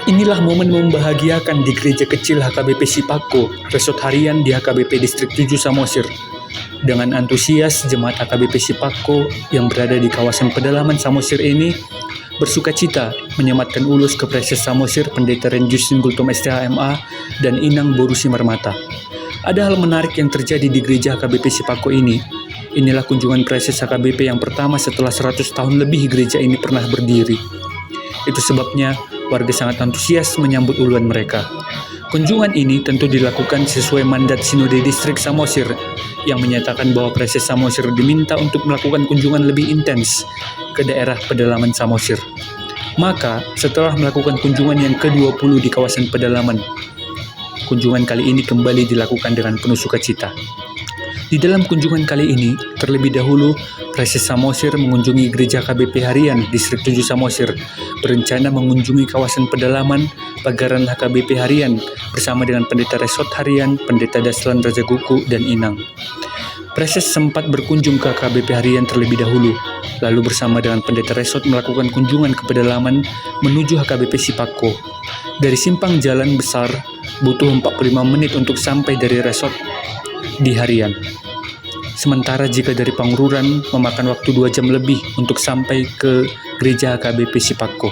Inilah momen membahagiakan di gereja kecil HKBP Sipako, resort harian di HKBP Distrik 7 Samosir. Dengan antusias, jemaat HKBP Sipako yang berada di kawasan pedalaman Samosir ini bersukacita menyematkan ulus ke Preses Samosir Pendeta Renjusin Gultom STHMA dan Inang Borusi Marmata. Ada hal menarik yang terjadi di gereja HKBP Sipako ini. Inilah kunjungan Preses HKBP yang pertama setelah 100 tahun lebih gereja ini pernah berdiri. Itu sebabnya warga sangat antusias menyambut uluan mereka. Kunjungan ini tentu dilakukan sesuai mandat Sinode Distrik Samosir yang menyatakan bahwa Preses Samosir diminta untuk melakukan kunjungan lebih intens ke daerah pedalaman Samosir. Maka, setelah melakukan kunjungan yang ke-20 di kawasan pedalaman, kunjungan kali ini kembali dilakukan dengan penuh sukacita. Di dalam kunjungan kali ini, terlebih dahulu, Preses Samosir mengunjungi gereja KBP Harian Distrik 7 Samosir, berencana mengunjungi kawasan pedalaman Pagaran HKBP Harian bersama dengan Pendeta Resort Harian, Pendeta Daslan Raja Guku, dan Inang. Preses sempat berkunjung ke KBP Harian terlebih dahulu, lalu bersama dengan Pendeta Resort melakukan kunjungan ke pedalaman menuju HKBP Sipako. Dari simpang jalan besar, butuh 45 menit untuk sampai dari resort di Harian. Sementara jika dari Pangururan memakan waktu 2 jam lebih untuk sampai ke gereja HKBP Sipako.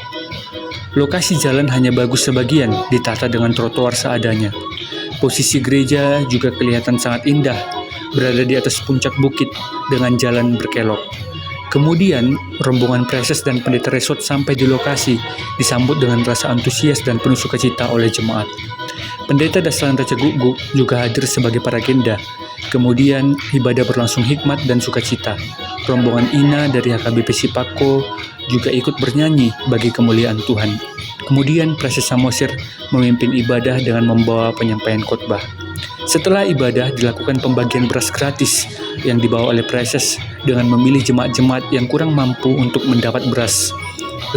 Lokasi jalan hanya bagus sebagian, ditata dengan trotoar seadanya. Posisi gereja juga kelihatan sangat indah, berada di atas puncak bukit dengan jalan berkelok. Kemudian, rombongan Preses dan Pendeta Resort sampai di lokasi, disambut dengan rasa antusias dan penuh sukacita oleh jemaat. Pendeta Daslan Raja Gugu juga hadir sebagai paragenda. Kemudian, ibadah berlangsung hikmat dan sukacita. Rombongan Ina dari HKBP Sipako juga ikut bernyanyi bagi kemuliaan Tuhan. Kemudian, Preses Samosir memimpin ibadah dengan membawa penyampaian khotbah. Setelah ibadah, dilakukan pembagian beras gratis yang dibawa oleh Preses dengan memilih jemaat-jemaat yang kurang mampu untuk mendapat beras.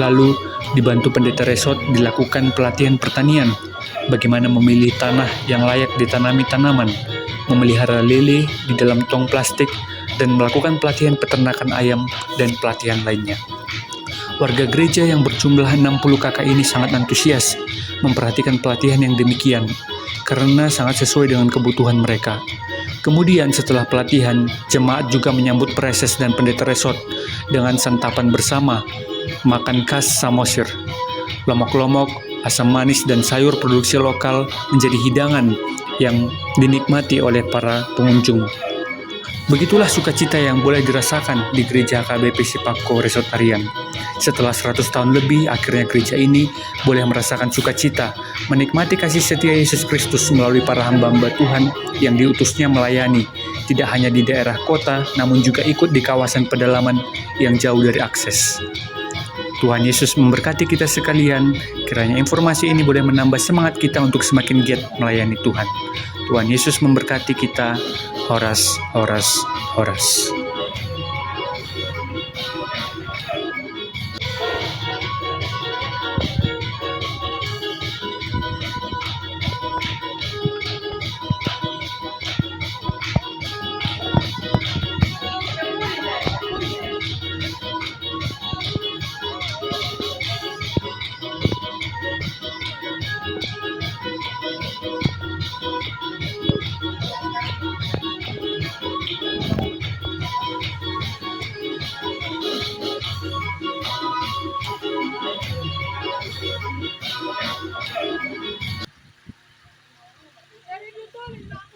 Lalu, dibantu Pendeta Resort dilakukan pelatihan pertanian, bagaimana memilih tanah yang layak ditanami tanaman, memelihara lele di dalam tong plastik, dan melakukan pelatihan peternakan ayam dan pelatihan lainnya. Warga gereja yang berjumlah 60 kakak ini sangat antusias memperhatikan pelatihan yang demikian, karena sangat sesuai dengan kebutuhan mereka. Kemudian setelah pelatihan, jemaat juga menyambut Preses dan Pendeta Resort dengan santapan bersama, makan khas Samosir. Lomok-lomok, asam manis, dan sayur produksi lokal menjadi hidangan yang dinikmati oleh para pengunjung. Begitulah sukacita yang boleh dirasakan di gereja HKBP Sipako Resort Harian. Setelah 100 tahun lebih, akhirnya gereja ini boleh merasakan sukacita, menikmati kasih setia Yesus Kristus melalui para hamba-hamba Tuhan yang diutusnya melayani, tidak hanya di daerah kota, namun juga ikut di kawasan pedalaman yang jauh dari akses. Tuhan Yesus memberkati kita sekalian. Kiranya informasi ini boleh menambah semangat kita untuk semakin giat melayani Tuhan. Tuhan Yesus memberkati kita. Horas, horas, horas. Dari dulu